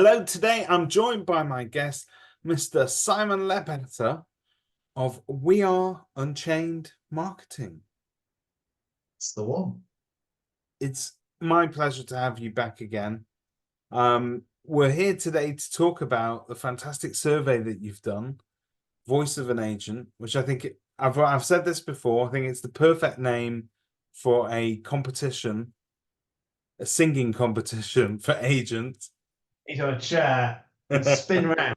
Hello, today I'm joined by my guest, Mr. Simon Leadbetter of We Are Unchained Marketing. It's the one. It's my pleasure to have you back again. We're here today to talk about the fantastic survey that you've done, Voice of an Agent, which I think I've said this before. I think it's the perfect name for a competition, a singing competition for agents. He's on a chair and spin round.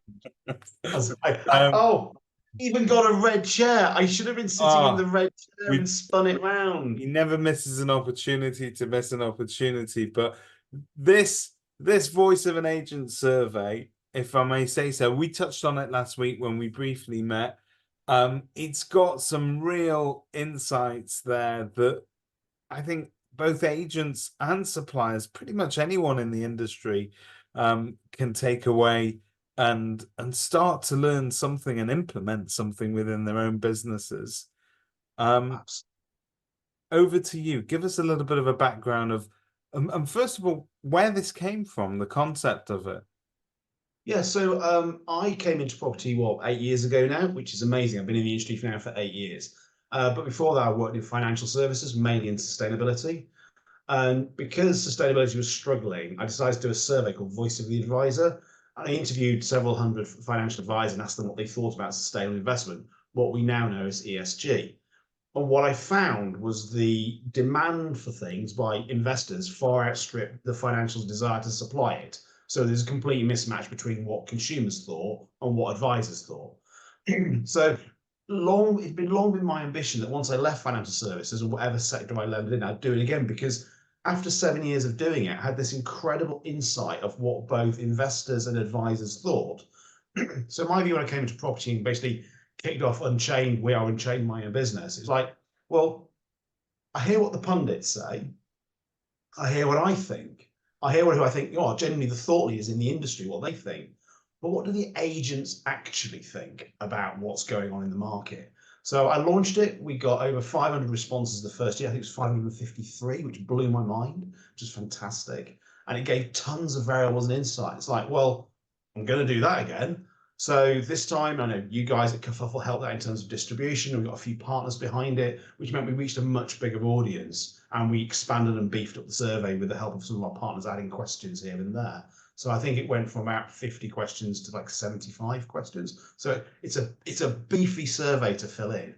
I was like, Um, oh, even got a red chair. I should have been sitting in the ah, red chair we and spun it round. he never misses an opportunity to miss an opportunity. But this Voice of an Agent survey, if I may say so, we touched on it last week when we briefly met. It's got some real insights there that I think both agents and suppliers, pretty much anyone in the industry, can take away and start to learn something and implement something within their own businesses. Um, Over to you. Give us a little bit of a background of, first of all, where this came from, the concept of it. Yeah, so I came into property, 8 years ago now, which is amazing. I've been in the industry for now for 8 years. But before that, I worked in financial services, mainly in sustainability. And because sustainability was struggling, I decided to do a survey called Voice of the Advisor. I interviewed several hundred financial advisors and asked them what they thought about sustainable investment, what we now know as ESG. And what I found was the demand for things by investors far outstripped the financial desire to supply it. So there's a complete mismatch between what consumers thought and what advisors thought. So it's been long been my ambition that once I left financial services or whatever sector I landed in, I'd do it again because after 7 years of doing it, I had this incredible insight of what both investors and advisors thought. So my view when I came into property and basically kicked off Unchained, We Are Unchained, my own business, it's like, well, I hear what the pundits say. I hear what I think. I hear who I think, genuinely the thought leaders in the industry, what they think. But what do the agents actually think about what's going on in the market? So I launched it. We got over 500 responses the first year. I think it was 553, which blew my mind, which is fantastic. And it gave tons of variables and insights. It's like, well, I'm going to do that again. So this time, I know you guys at Kerfuffle helped that in terms of distribution. We've got a few partners behind it, which meant we reached a much bigger audience, and we expanded and beefed up the survey with the help of some of our partners adding questions here and there. So I think it went from about 50 questions to like 75 questions. So it's a beefy survey to fill in.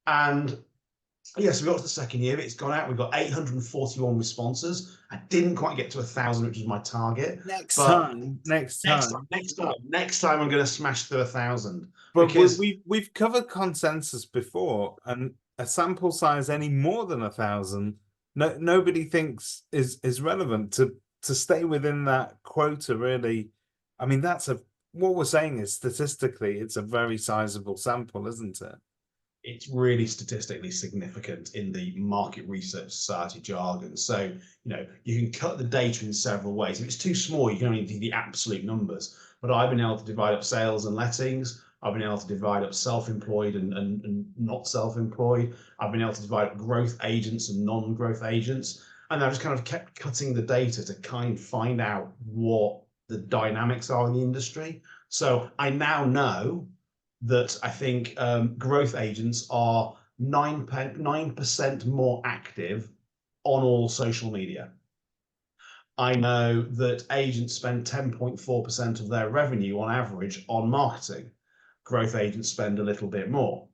And yes, we got to the second year. It's gone out. We've got 841 responses. I didn't quite get to 1,000, which was my target. Next But time, next time, I'm going to smash through 1,000 but because we've covered consensus before, and a sample size any more than 1,000, nobody thinks is relevant to stay within that quota. Really, I mean, what we're saying is statistically, it's a very sizable sample, isn't it? it's really statistically significant in the market research society jargon. So, you can cut the data in several ways. If it's too small, you can only do the absolute numbers. But I've been able to divide up sales and lettings. I've been able to divide up self-employed and not self-employed. I've been able to divide up growth agents and non-growth agents. And I've just kind of kept cutting the data to kind of find out what the dynamics are in the industry. So I now know that I think growth agents are 9% more active on all social media. I know that agents spend 10.4% of their revenue on average on marketing. Growth agents spend a little bit more.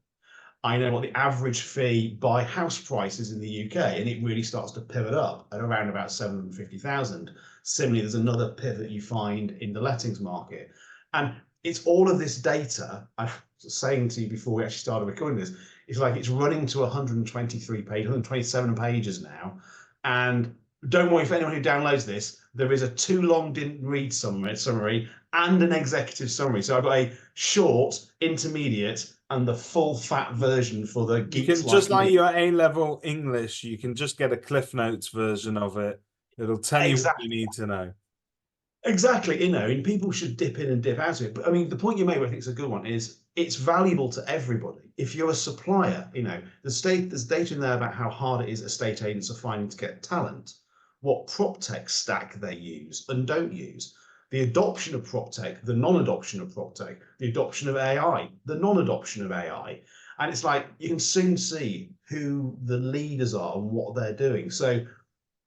I know what the average fee by house price is in the UK, and it really starts to pivot up at around about 750,000. Similarly, there's another pivot you find in the lettings market. And it's all of this data. I was saying to you before we actually started recording this, it's like it's running to 123 pages, 127 pages now. And don't worry, if anyone who downloads this, there is a too long didn't read summary and an executive summary. So I've got a short, intermediate, and the full fat version for the You geeks can just like me. your A-level English, you can just get a Cliff Notes version of it. It'll tell you what you Exactly. need to know. Exactly, and people should dip in and dip out of it. But I mean, the point you made, I think is a good one, is it's valuable to everybody. If you're a supplier, there's data in there about how hard it is estate agents are finding to get talent, what prop tech stack they use and don't use. the adoption of prop tech, the non-adoption of prop tech, the adoption of AI, the non-adoption of AI. And it's like you can soon see who the leaders are and what they're doing. So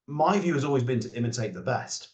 my view has always been to imitate the best.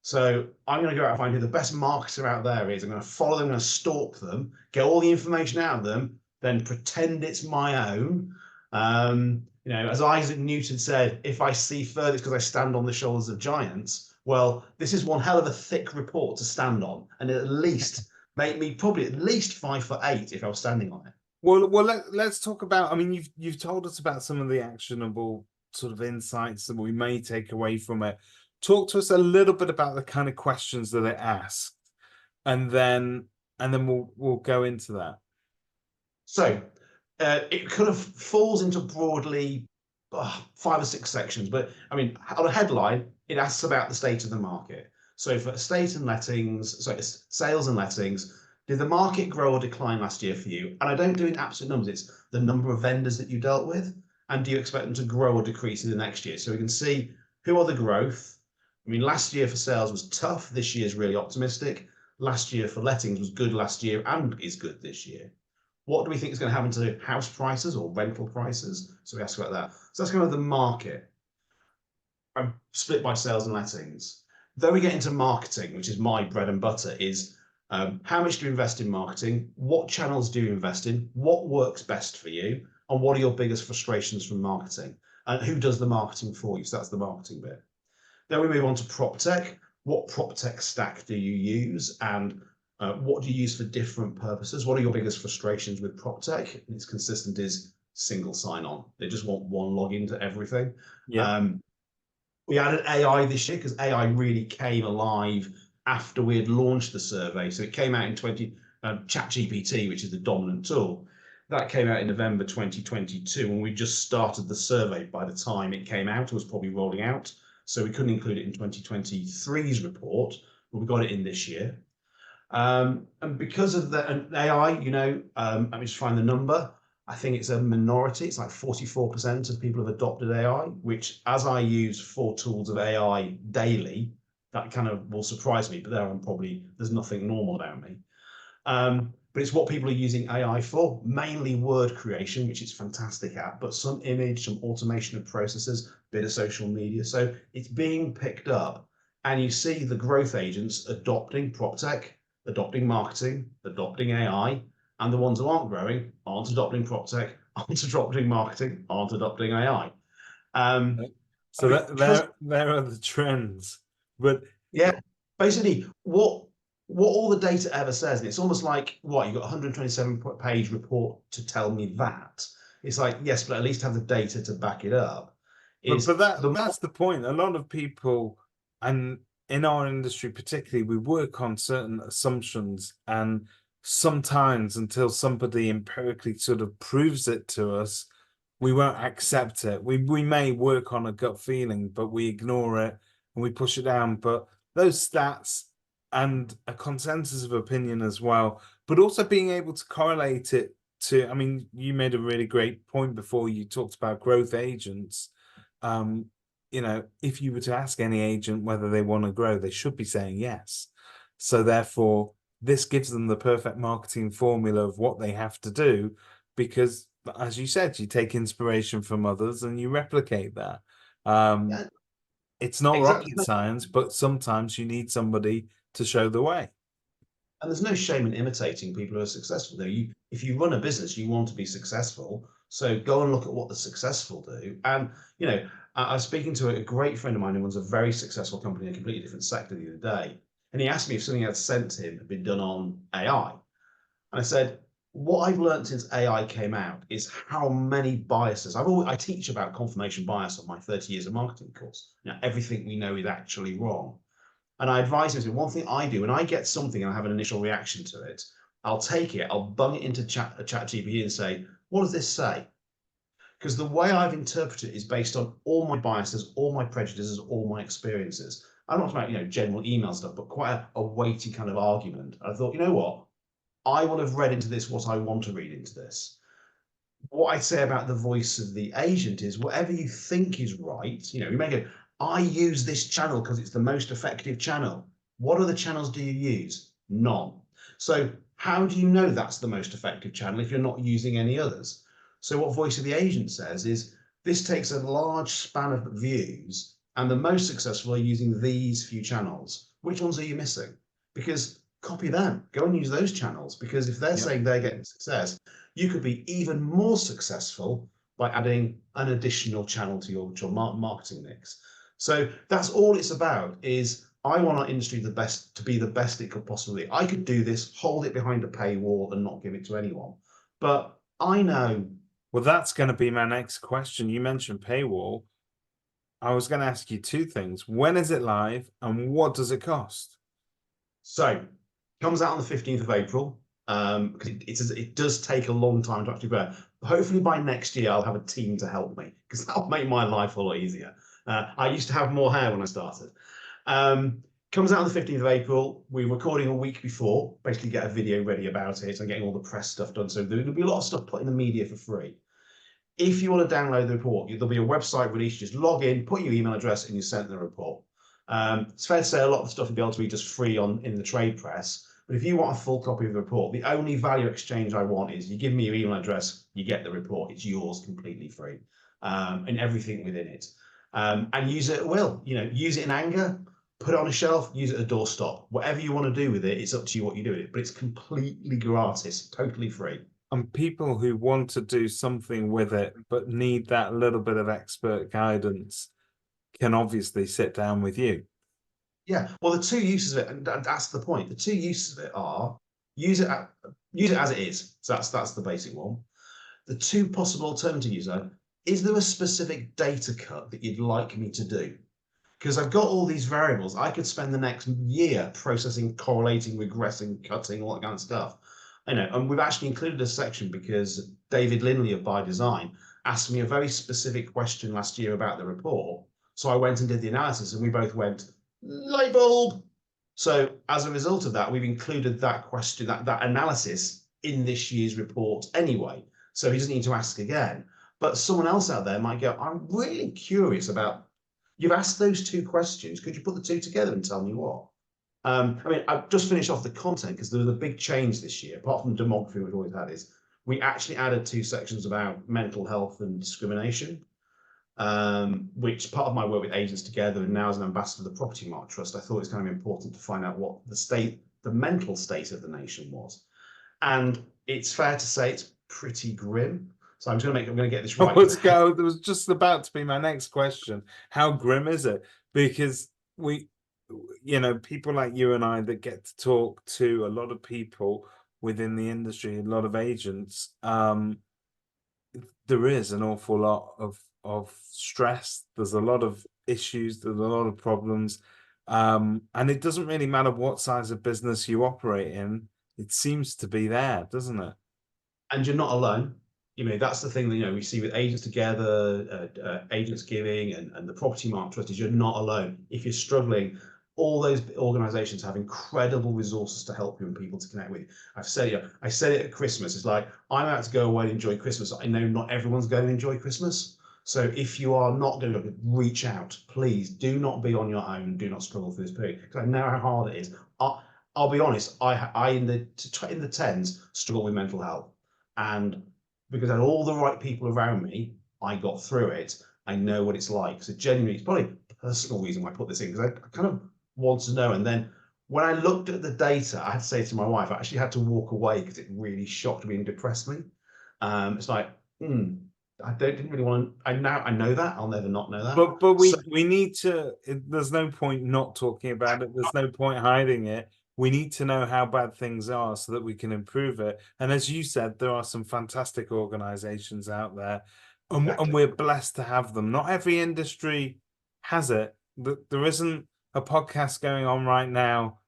So I'm going to go out and find who the best marketer out there is. I'm going to follow them, I'm going to stalk them, get all the information out of them, then pretend it's my own. As Isaac Newton said, if I see further, it's because I stand on the shoulders of giants. Well, this is one hell of a thick report to stand on, and at least make me probably at least 5'8" if I was standing on it. Well, let's talk about. I mean, you've told us about some of the actionable sort of insights that we may take away from it. Talk to us a little bit about the kind of questions that it asked, and then we'll go into that. So it kind of falls into broadly 5 or 6 sections, but I mean, on a headline, it asks about the state of the market. So for sales and lettings, did the market grow or decline last year for you? And I don't do it in absolute numbers, it's the number of vendors that you dealt with. And do you expect them to grow or decrease in the next year? So we can see who are the growth. I mean, last year for sales was tough. This year is really optimistic. Last year for lettings was good last year and is good this year. What do we think is going to happen to house prices or rental prices? So we ask about that. So that's kind of the market. I'm split by sales and lettings. Then we get into marketing, which is my bread and butter, is how much do you invest in marketing? What channels do you invest in? What works best for you? And what are your biggest frustrations from marketing? And who does the marketing for you? So that's the marketing bit. Then we move on to prop tech. What prop tech stack do you use? And what do you use for different purposes? What are your biggest frustrations with prop tech? And it's consistent is single sign-on. They just want one login to everything. Yeah. We added AI this year because AI really came alive after we had launched the survey. So it came out in ChatGPT, which is the dominant tool. That came out in November 2022, and we just started the survey by the time it came out. It was probably rolling out. So we couldn't include it in 2023's report, but we got it in this year. And because of the AI, let me just find the number. I think it's a minority. It's like 44% of people have adopted AI, which as I use 4 tools of AI daily, that kind of will surprise me, but there's nothing normal about me. But it's what people are using AI for, mainly word creation, which it's fantastic at, but some image, some automation of processes, bit of social media. So it's being picked up, and you see the growth agents adopting prop tech, adopting marketing, adopting AI, and the ones who aren't growing aren't adopting prop tech, aren't adopting marketing, aren't adopting AI. So there are the trends. But yeah, basically what all the data ever says, and it's almost like what, you've got a 127-page report to tell me that. It's like, yes, but at least have the data to back it up. But that's the point. A lot of people, and in our industry particularly, we work on certain assumptions, and sometimes until somebody empirically sort of proves it to us, we won't accept it. We may work on a gut feeling, but we ignore it and we push it down. But those stats and a consensus of opinion as well, but also being able to correlate it to, I mean, you made a really great point before. You talked about growth agents. If you were to ask any agent whether they want to grow, they should be saying yes. So therefore, this gives them the perfect marketing formula of what they have to do, because as you said, you take inspiration from others and you replicate that. Yeah, It's not exactly. rocket science, but sometimes you need somebody to show the way. And there's no shame in imitating people who are successful. If you run a business, you want to be successful. So go and look at what the successful do. And I was speaking to a great friend of mine who runs a very successful company in a completely different sector the other day, and he asked me if something I'd sent him had been done on AI. And I said, what I've learned since AI came out is how many biases. I teach about confirmation bias on my 30 years of marketing course. Everything we know is actually wrong. And I advise him, one thing I do when I get something and I have an initial reaction to it, I'll take it, I'll bung it into ChatGPT and say, what does this say? Because the way I've interpreted it is based on all my biases, all my prejudices, all my experiences. I'm not talking about general email stuff, but quite a weighty kind of argument. I thought, you know what? I will have read into this what I want to read into this. What I say about the voice of the agent is whatever you think is right. You may go, I use this channel because it's the most effective channel. What other channels do you use? None. So how do you know that's the most effective channel if you're not using any others? So what Voice of the Agent says is this takes a large span of views, and the most successful are using these few channels. Which ones are you missing? Because copy them, go and use those channels, because if they're Yep. saying they're getting success, you could be even more successful by adding an additional channel to your marketing mix. So that's all it's about. Is I want our industry to be the best it could possibly be. I could do this, hold it behind a paywall and not give it to anyone. But I know. Well, that's going to be my next question. You mentioned paywall. I was going to ask you two things. When is it live and what does it cost? So comes out on the 15th of April. Because it does take a long time to actually prepare. Hopefully by next year I'll have a team to help me, because that'll make my life a lot easier. I used to have more hair when I started. Comes out on the 15th of April. We're recording a week before, basically get a video ready about it and getting all the press stuff done. So there'll be a lot of stuff put in the media for free. If you want to download the report, there'll be a website release. Just log in, put your email address, and you send the report. It's fair to say a lot of the stuff will be able to be just free in the trade press. But if you want a full copy of the report, the only value exchange I want is you give me your email address, you get the report. It's yours completely free, and everything within it. And use it at will. Use it in anger, put it on a shelf, use it at a doorstop. Whatever you want to do with it, it's up to you what you do with it. But it's completely gratis, totally free. And people who want to do something with it but need that little bit of expert guidance can obviously sit down with you. Yeah, well, the two uses of it, and that's the point. The two uses of it are use it as it is. So that's the basic one. The two possible alternative uses are: is there a specific data cut that you'd like me to do? Because I've got all these variables. I could spend the next year processing, correlating, regressing, cutting, all that kind of stuff. And we've actually included a section because David Linley of By Design asked me a very specific question last year about the report. So I went and did the analysis, and we both went, light bulb. So as a result of that, we've included that question, that analysis in this year's report anyway. So he doesn't need to ask again. But someone else out there might go, I'm really curious about, you've asked those two questions. Could you put the two together and tell me what? I've just finished off the content because there was a big change this year, apart from the demography we've always had, is we actually added two sections about mental health and discrimination, which part of my work with Agents Together and now as an ambassador of the Property Mark Trust, I thought it was kind of important to find out what the mental state of the nation was. And it's fair to say it's pretty grim. So I'm going to get this right. Let's go. There was just about to be my next question. How grim is it? Because people like you and I that get to talk to a lot of people within the industry, a lot of agents, there is an awful lot of stress. There's a lot of issues. There's a lot of problems. And it doesn't really matter what size of business you operate in. It seems to be there, doesn't it? And you're not alone. That's the thing that we see with Agents Together, Agents Giving, and the Property Mark Trust is you're not alone. If you're struggling, all those organizations have incredible resources to help you and people to connect with. I said it at Christmas. It's like, I'm out to go away and enjoy Christmas. I know not everyone's going to enjoy Christmas. So if you are not going to reach out, please do not be on your own. Do not struggle through this period, because I know how hard it is. I'll be honest. I in the tens struggle with mental health, and because I had all the right people around me, I got through it. I know what it's like. So genuinely, it's probably a personal reason why I put this in, because I kind of want to know. And then when I looked at the data, I had to say to my wife, I actually had to walk away because it really shocked me and depressed me. It's like, didn't really want to. I know that. I'll never not know that. But we need to. There's no point not talking about it. There's no point hiding it. We need to know how bad things are so that we can improve it. And as you said, there are some fantastic organizations out there, and we're blessed to have them. Not every industry has it. There isn't a podcast going on right now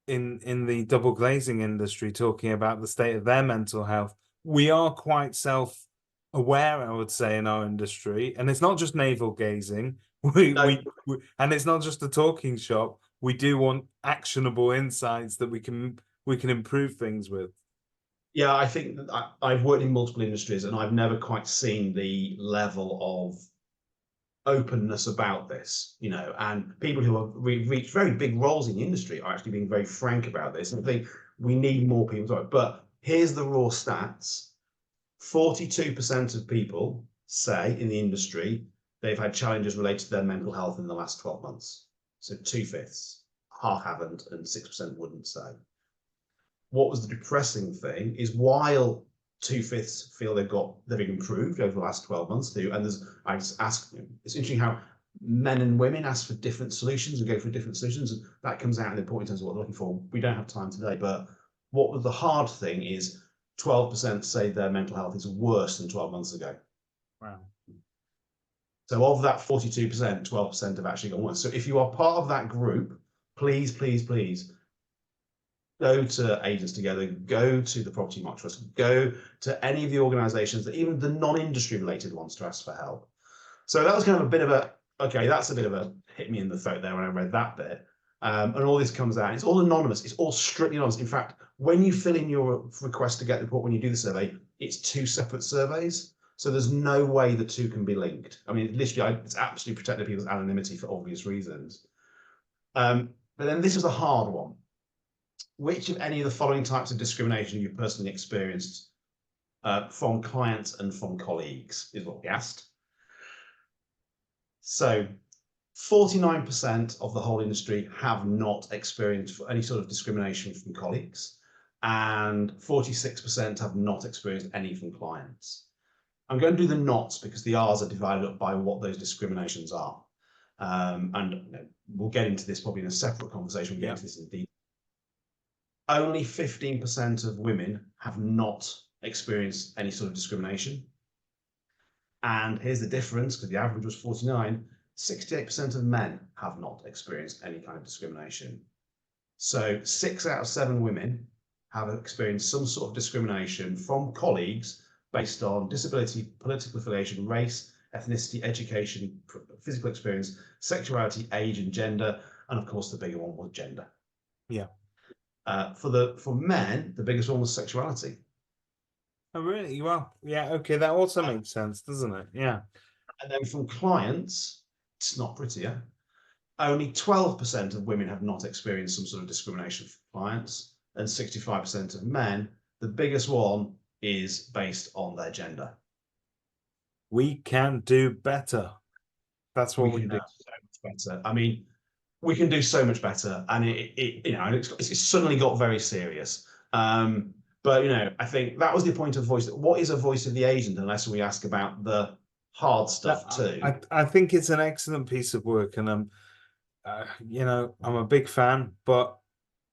in the double glazing industry talking about the state of their mental health. We are quite self-aware, I would say, in our industry, and it's not just navel gazing. And it's not just a talking shop. We do want actionable insights that we can improve things with. Yeah, I think that I've worked in multiple industries, and I've never quite seen the level of openness about this, you know, and people who have reached very big roles in the industry are actually being very frank about this. And I think we need more people to it. But here's the raw stats. 42% of people say in the industry they've had challenges related to their mental health in the last 12 months. So 2/5, half haven't, and 6% wouldn't say. What was the depressing thing is while 2/5 feel they've improved over the last 12 months too, and I just asked them, it's interesting how men and women ask for different solutions and go for different solutions, and that comes out in the report in terms of what they're looking for. We don't have time today, but what was the hard thing is 12% say their mental health is worse than 12 months ago. Wow. So of that 42%, 12% have actually gone worse. So if you are part of that group, please, please, please go to Agents Together, go to the Property Market Trust, go to any of the organisations, that even the non-industry related ones, to ask for help. So that was kind of a bit of a, okay, that's a bit of a hit me in the throat there when I read that bit. And all this comes out, it's all anonymous, it's all strictly anonymous. In fact, when you fill in your request to get the report, when you do the survey, it's 2 separate surveys. So there's no way the two can be linked. I mean, literally, it's absolutely protected people's anonymity for obvious reasons. But then this is a hard one. Which of any of the following types of discrimination you've personally experienced from clients and from colleagues is what we asked. So 49% of the whole industry have not experienced any sort of discrimination from colleagues, and 46% have not experienced any from clients. I'm going to do the nots because the R's are divided up by what those discriminations are. And you know, we'll get into this probably in a separate conversation. We'll get into this in detail. Only 15% of women have not experienced any sort of discrimination. And here's the difference, because the average was 49, 68% of men have not experienced any kind of discrimination. So 6 out of 7 women have experienced some sort of discrimination from colleagues based on disability, political affiliation, race, ethnicity, education, physical experience, sexuality, age, and gender. And of course, the bigger one was gender. Yeah. For men, the biggest one was sexuality. Oh, really? Well, yeah, okay, that also makes sense, doesn't it? Yeah. And then from clients, it's not prettier. Only 12% of women have not experienced some sort of discrimination from clients, and 65% of men. The biggest one is based on their gender. We can do better. That's what we can know. do so much better. I mean, we can do so much better, and it's suddenly got very serious. But you know, I think that was the point of voice. What is a voice of the agent unless we ask about the hard stuff too? I think it's an excellent piece of work, and you know, I'm a big fan, but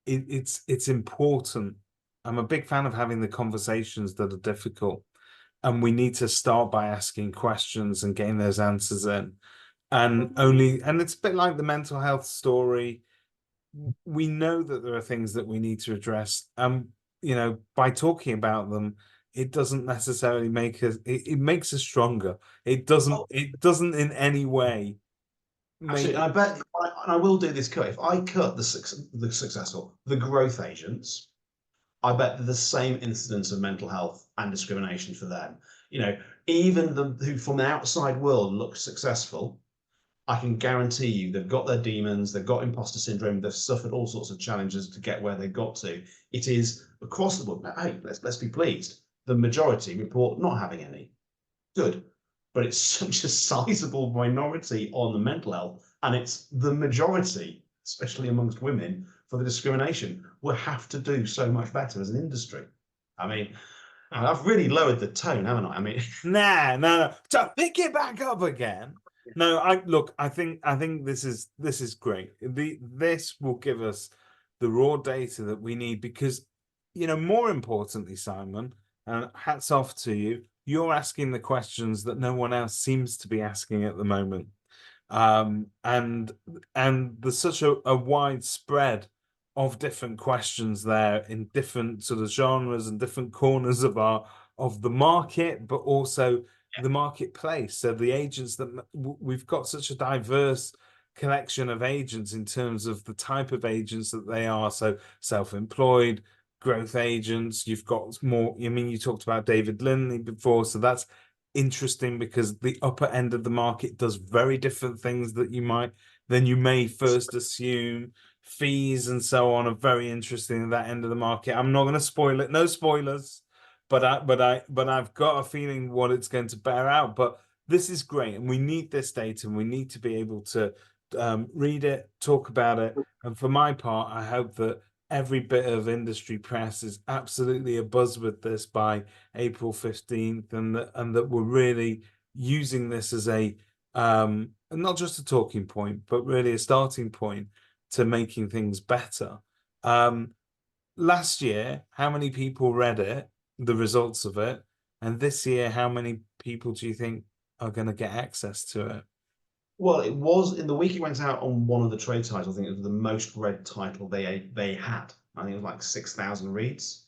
it's important. I'm a big fan of having the conversations that are difficult, and we need to start by asking questions and getting those answers in. And it's a bit like the mental health story. We know that there are things that we need to address. You know, by talking about them, it doesn't necessarily make us, it makes us stronger. It doesn't in any way Absolutely. And I bet, and I will do this cut. If I cut the successful, the growth agents, I bet the same incidence of mental health and discrimination for them. You know, even who from the outside world look successful, I can guarantee you they've got their demons, they've got imposter syndrome, they've suffered all sorts of challenges to get where they've got to. It is across the board. Now, hey, let's be pleased. The majority report not having any. Good. But it's such a sizable minority on the mental health, and it's the majority, especially amongst women, for the discrimination. We'll have to do so much better as an industry. I mean, I've really lowered the tone, haven't I? I mean, no. To pick it back up again. No, I think this is great. This will give us the raw data that we need because, you know, more importantly, Simon, and hats off to you, you're asking the questions that no one else seems to be asking at the moment. And there's such a wide spread of different questions there in different sort of genres and different corners of the market, but also the marketplace. So the agents that we've got such a diverse collection of agents in terms of the type of agents that they are. So self-employed, growth agents, you've got more, I mean, you talked about David Lindley before, so that's interesting because the upper end of the market does very different things than you may first assume. Fees and so on are very interesting at that end of the market. I'm not going to spoil it, no spoilers, but I've got a feeling what it's going to bear out. But this is great, and we need this data, and we need to be able to read it, talk about it. And for my part, I hope that every bit of industry press is absolutely abuzz with this by April 15th, and that we're really using this as a not just a talking point, but really a starting point to making things better. Last year, how many people read it, the results of it? And this year, how many people do you think are going to get access to it? Well, it was in the week it went out on one of the trade titles. I think it was the most read title they had. I think it was like 6,000 reads.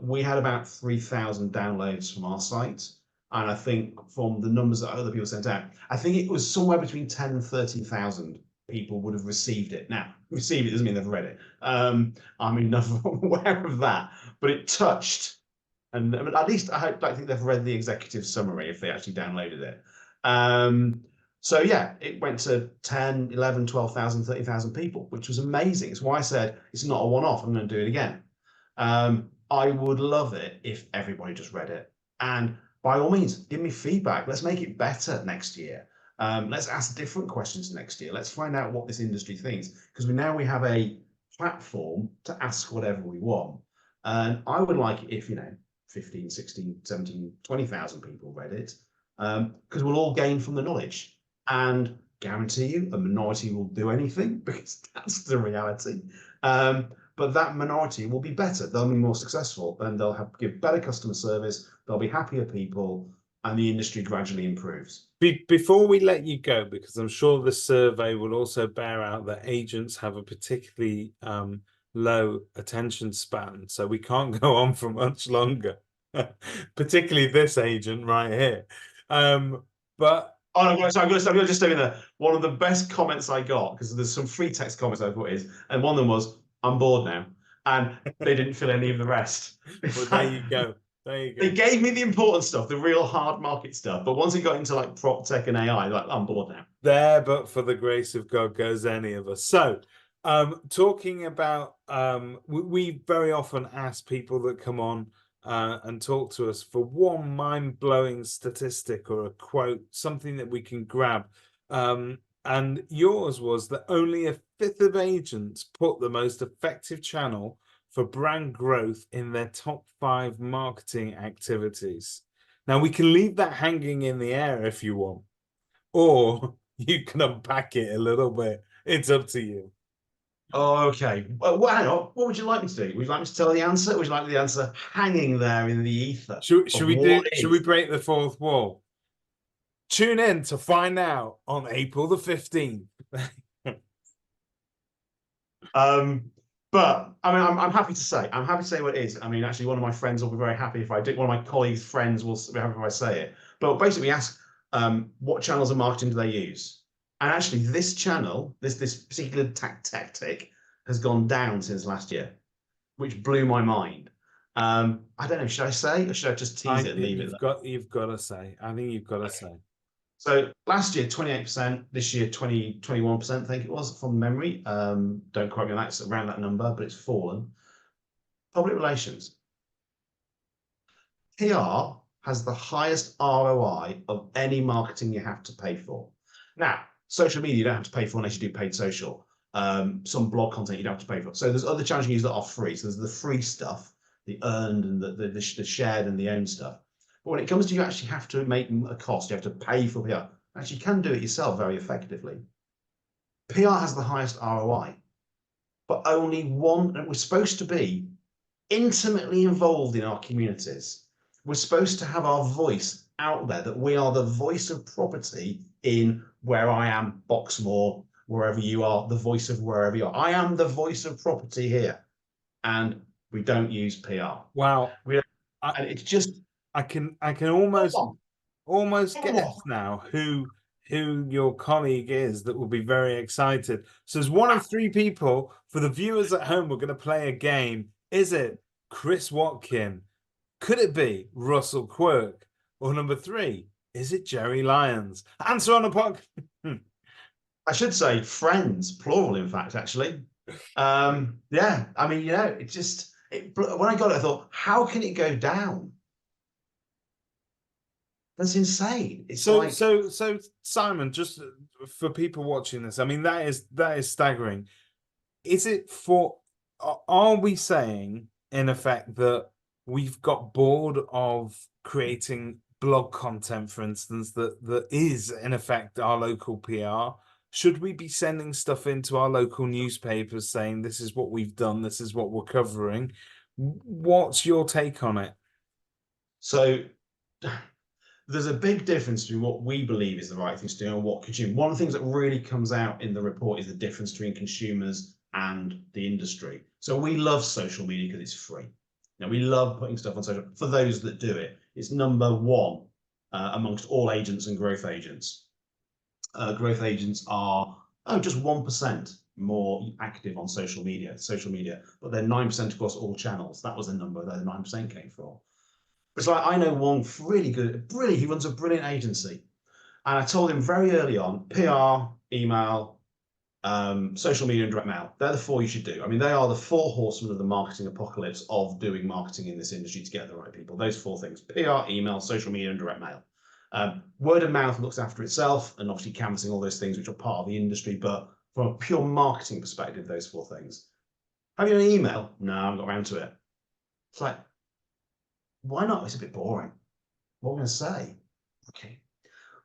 We had about 3,000 downloads from our site. And I think from the numbers that other people sent out, I think it was somewhere between 10 and 13,000 people would have received it. Now, received it doesn't mean they've read it. I'm enough aware of that. But it touched, and I mean, at least I think they've read the executive summary if they actually downloaded it. So yeah, it went to 10, 11, 12,000, 30,000 people, which was amazing. It's why I said it's not a one-off. I'm going to do it again. I would love it if everybody just read it. And by all means, give me feedback. Let's make it better next year. Let's ask different questions next year. Let's find out what this industry thinks, because we have a platform to ask whatever we want. And I would like it if, 15, 16, 17, 20,000 people read it, because we'll all gain from the knowledge. And guarantee you, a minority will do anything, because that's the reality. But that minority will be better. They'll be more successful, and they'll give better customer service. They'll be happier people, and the industry gradually improves. Before we let you go, because I'm sure the survey will also bear out that agents have a particularly low attention span, so we can't go on for much longer, particularly this agent right here. But oh no, sorry, I'm just doing that. One of the best comments I got, because there's some free text comments I put is, and one of them was, "I'm bored now," and they didn't fill any of the rest. Well, there you go. There you go. They gave me the important stuff, the real hard market stuff, but once it got into like prop tech and AI, like, I'm bored now. There, but for the grace of God goes any of us. So, talking about, we very often ask people that come on and talk to us for one mind-blowing statistic or a quote, something that we can grab. And yours was that only a fifth of agents put the most effective channel for brand growth in their top 5 marketing activities. Now, we can leave that hanging in the air if you want, or you can unpack it a little bit. It's up to you. Oh, okay. Well, hang on. What would you like me to do? Would you like me to tell the answer? Or would you like the answer hanging there in the ether? Should we break the fourth wall? Tune in to find out on April the 15th. But I mean, I'm happy to say. I'm happy to say what it is. I mean, actually, one of my friends will be very happy if I do. One of my colleagues' friends will be happy if I say it. But basically, we ask what channels of marketing do they use? And actually, this channel, this particular tactic, has gone down since last year, which blew my mind. I don't know. Should I say, or should I just tease it and leave it? You've got to say. I think you've got to say. So last year, 28%, this year, 21%, I think it was from memory. Don't quote me on that, it's around that number, but it's fallen. Public relations. PR has the highest ROI of any marketing you have to pay for. Now, social media you don't have to pay for unless you do paid social. Some blog content you don't have to pay for. So there's other channels you use that are free. So there's the free stuff, the earned and the shared and the owned stuff. But when it comes to you actually have to make a cost, you have to pay for PR. Actually, you can do it yourself very effectively. PR has the highest ROI, but only one, and we're supposed to be intimately involved in our communities. We're supposed to have our voice out there, that we are the voice of property in where I am, Boxmoor, wherever you are, the voice of wherever you are. I am the voice of property here. And we don't use PR. Wow. And it's just, I can almost guess now who your colleague is that will be very excited. So as one of 3 people, for the viewers at home, we're going to play a game. Is it Chris Watkin? Could it be Russell Quirk? Or number three, is it Jerry Lyons? Answer on the podcast. I should say friends, plural, in fact, actually. Yeah, I mean, when I got it, I thought, how can it go down? That's insane. It's like, So Simon, just for people watching this, I mean, that is staggering. Is it for, are we saying in effect that we've got bored of creating blog content, for instance, that is in effect our local PR? Should we be sending stuff into our local newspapers saying this is what we've done, this is what we're covering? What's your take on it? so there's a big difference between what we believe is the right thing to do and what consume. One of the things that really comes out in the report is the difference between consumers and the industry. So we love social media because it's free. Now we love putting stuff on social. For those that do it, it's number one amongst all agents and growth agents. Growth agents are just 1% more active on social media, but they're 9% across all channels. That was the number that the 9% came from. It's like I know one really good, brilliant. He runs a brilliant agency, and I told him very early on: PR, email, social media, and direct mail. They're the four you should do. I mean, they are the four horsemen of the marketing apocalypse of doing marketing in this industry to get the right people. Those four things: PR, email, social media, and direct mail. Word of mouth looks after itself, and obviously canvassing all those things which are part of the industry. But from a pure marketing perspective, those four things. Have you an email? No, I haven't got around to it. It's like, why not? It's a bit boring. What am I going to say? Okay.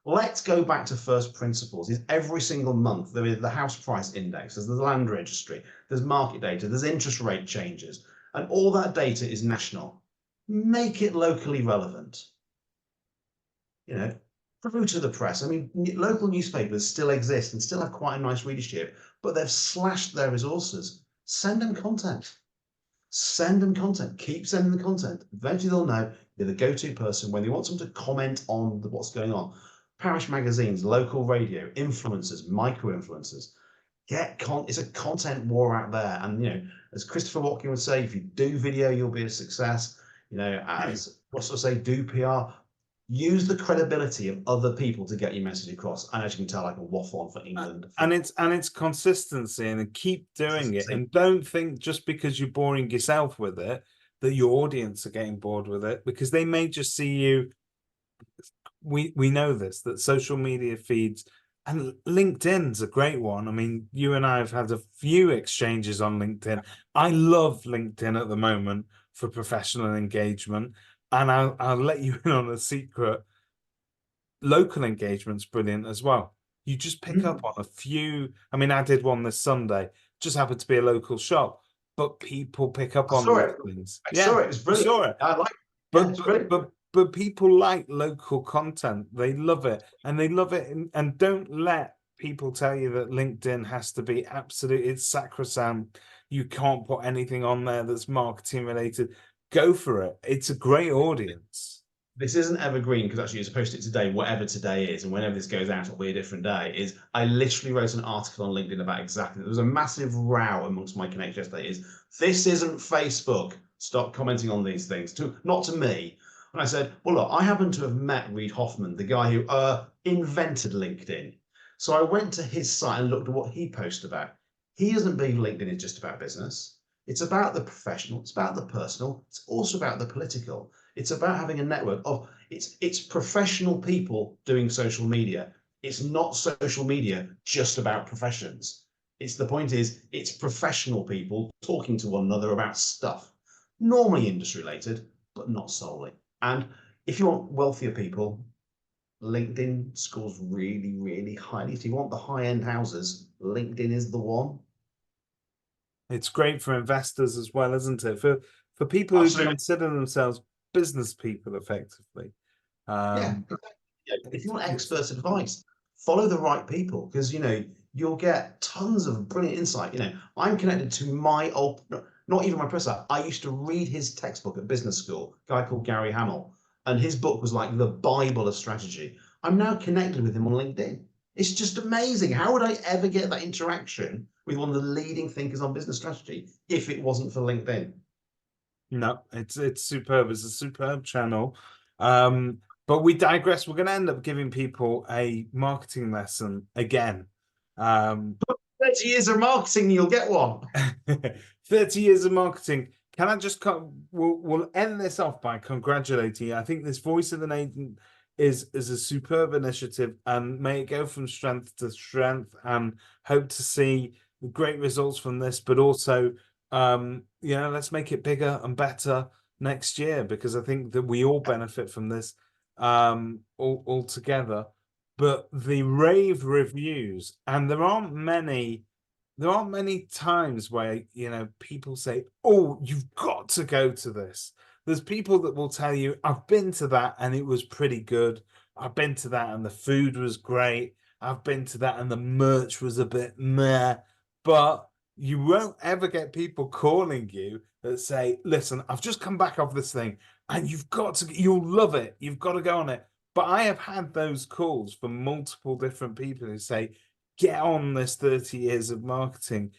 Let's go back to first principles. Is every single month there is the house price index, there's the land registry, there's market data, there's interest rate changes, and all that data is national. Make it locally relevant. Through to the press. I mean, local newspapers still exist and still have quite a nice readership, but they've slashed their resources. Send them content. Send them content. Keep sending the content. Eventually they'll know you're the go-to person when they want someone to comment on what's going on. Parish magazines, local radio, influencers, micro-influencers. It's a content war out there. And, as Christopher Watkin would say, if you do video, you'll be a success. As Russell say, do PR. Use the credibility of other people to get your message across. And as you can tell, I can waffle on for England. And it's consistency, and keep doing it. And don't think just because you're boring yourself with it that your audience are getting bored with it, because they may just see you. We know this, that social media feeds, and LinkedIn's a great one. I mean, you and I have had a few exchanges on LinkedIn. I love LinkedIn at the moment for professional engagement. And I'll let you in on a secret. Local engagement's brilliant as well. You just pick up on a few. I mean, I did one this Sunday. Just happened to be a local shop, but people pick up on these things. I saw it. It was brilliant. Saw it. I like it. But people like local content. They love it, and they love it. And don't let people tell you that LinkedIn has to be absolute. It's sacrosanct. You can't put anything on there that's marketing related. Go for it. It's a great audience. This isn't evergreen because actually, as opposed to today, whatever today is, and whenever this goes out, it'll be a different day. I literally wrote an article on LinkedIn about exactly. There was a massive row amongst my connections yesterday. This isn't Facebook? Stop commenting on these things. Not to me. And I said, well, look, I happen to have met Reid Hoffman, the guy who invented LinkedIn. So I went to his site and looked at what he posted about. He doesn't believe LinkedIn is just about business. It's about the professional. It's about the personal. It's also about the political. It's about having a network of it's professional people doing social media. It's not social media just about professions. The point is it's professional people talking to one another about stuff, normally industry related, but not solely. And if you want wealthier people, LinkedIn scores really, really highly. If you want the high-end houses, LinkedIn is the one. It's great for investors as well, isn't it? For people who consider themselves business people, effectively. If you want expert advice, follow the right people, because you'll get tons of brilliant insight. I'm connected to my old, not even my professor. I used to read his textbook at business school, a guy called Gary Hamill, and his book was like the Bible of strategy. I'm now connected with him on LinkedIn. It's just amazing. How would I ever get that interaction with one of the leading thinkers on business strategy if it wasn't for LinkedIn? No, it's superb. It's a superb channel. But we digress. We're going to end up giving people a marketing lesson again. 30 years of marketing, you'll get one. 30 years of marketing. Can I just we'll end this off by congratulating you. I think this Voice of an Agent is a superb initiative, and may it go from strength to strength, and hope to see great results from this, but also let's make it bigger and better next year, because I think that we all benefit from this all together. But the rave reviews, and there aren't many times where people say, oh, you've got to go to this. There's people that will tell you, I've been to that and it was pretty good. I've been to that and the food was great. I've been to that and the merch was a bit meh. But you won't ever get people calling you that say, listen, I've just come back off this thing and you'll love it. You've got to go on it. But I have had those calls from multiple different people who say, get on this 30 years of marketing.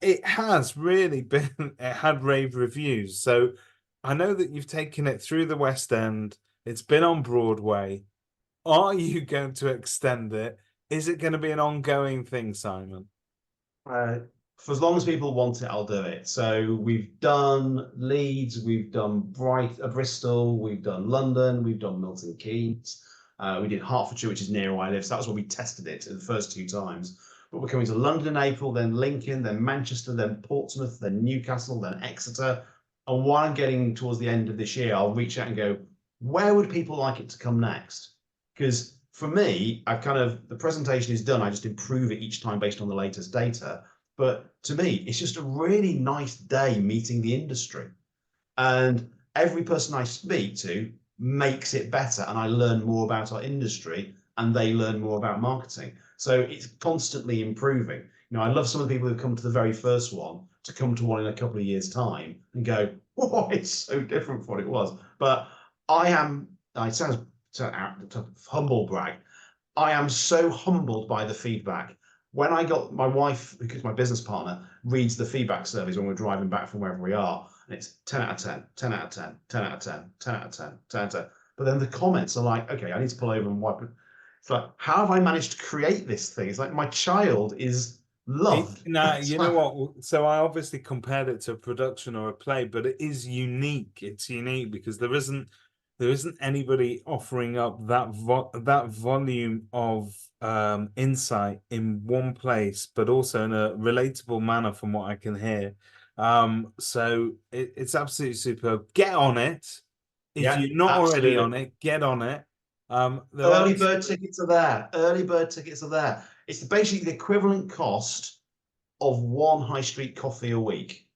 It has really been, it had rave reviews. So I know that you've taken it through the West End. It's been on Broadway. Are you going to extend it? Is it going to be an ongoing thing, Simon? For as long as people want it, I'll do it. So we've done Leeds, we've done Bristol, we've done London, we've done Milton Keynes. We did Hertfordshire, which is near where I live. So that was where we tested it the first 2 times. But we're coming to London in April, then Lincoln, then Manchester, then Portsmouth, then Newcastle, then Exeter. And while I'm getting towards the end of this year, I'll reach out and go, where would people like it to come next? Because for me, the presentation is done. I just improve it each time based on the latest data. But to me, it's just a really nice day meeting the industry. And every person I speak to makes it better. And I learn more about our industry and they learn more about marketing. So it's constantly improving. I love some of the people who've come to the very first one to come to one in a couple of years' time and go, oh, it's so different from what it was. But it sounds to humble brag. I am so humbled by the feedback. When I got my wife, because my business partner reads the feedback surveys when we're driving back from wherever we are, and it's 10 out of 10, 10 out of 10, 10 out of 10, 10 out of 10, 10 out of 10. But then the comments are like, okay, I need to pull over and wipe it. It's like, how have I managed to create this thing? It's like my child is loved. You know what? So I obviously compared it to a production or a play, but it is unique. It's unique because there isn't anybody offering up that volume of insight in one place, but also in a relatable manner from what I can hear. So it's absolutely superb. Get on it. If you're not already on it, get on it. Early bird tickets are there. Early bird tickets are there. It's basically the equivalent cost of 1 high street coffee a week.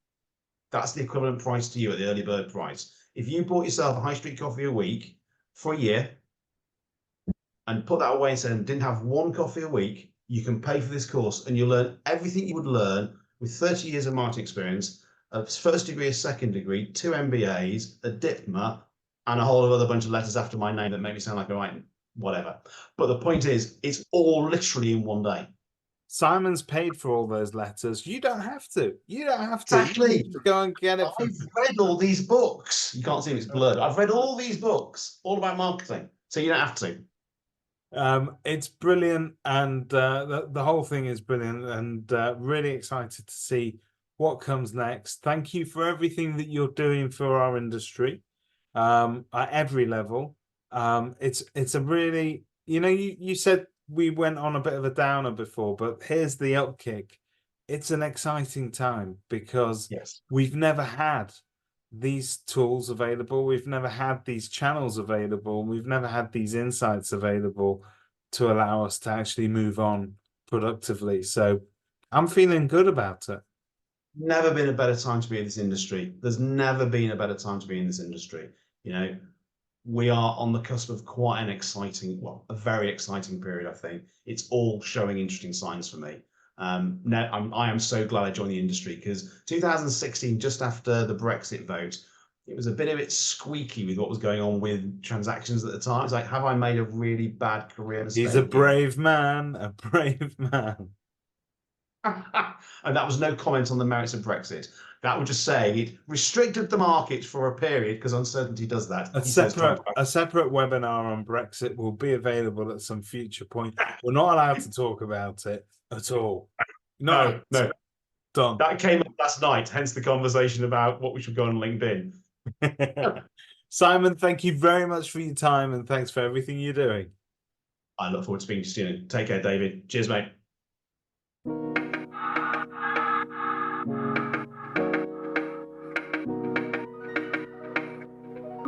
That's the equivalent price to you at the early bird price. If you bought yourself a high street coffee a week for a year and put that away and said didn't have 1 coffee a week, you can pay for this course and you'll learn everything you would learn with 30 years of marketing experience, a first degree, a second degree, 2 MBAs, a diploma, and a whole other bunch of letters after my name that make me sound like a right whatever. But the point is, it's all literally in one day. Simon's paid for all those letters. You don't have to. You don't have to. Exactly. You to go and get it. I've read all these books. You can't see them, it's blurred. I've read all these books, all about marketing. So you don't have to. It's brilliant, and the whole thing is brilliant, and really excited to see what comes next. Thank you for everything that you're doing for our industry at every level. It's a really, you said we went on a bit of a downer before, but here's the upkick. It's an exciting time because we've never had these tools available. We've never had these channels available. We've never had these insights available to allow us to actually move on productively. So I'm feeling good about it. Never been a better time to be in this industry. There's never been a better time to be in this industry. We are on the cusp of quite an exciting, a very exciting period, I think. It's all showing interesting signs for me. Now, I am so glad I joined the industry because 2016, just after the Brexit vote, it was a bit squeaky with what was going on with transactions at the time. It's like, have I made a really bad career mistake? He's a brave man, a brave man. And that was no comment on the merits of Brexit. That was just saying it restricted the market for a period because uncertainty does that. A He says separate webinar on Brexit will be available at some future point. We're not allowed to talk about it at all. No. Done. That came up last night, hence the conversation about what we should go on LinkedIn. Simon, thank you very much for your time and thanks for everything you're doing. I look forward to speaking to you soon. Take care, David. Cheers, mate.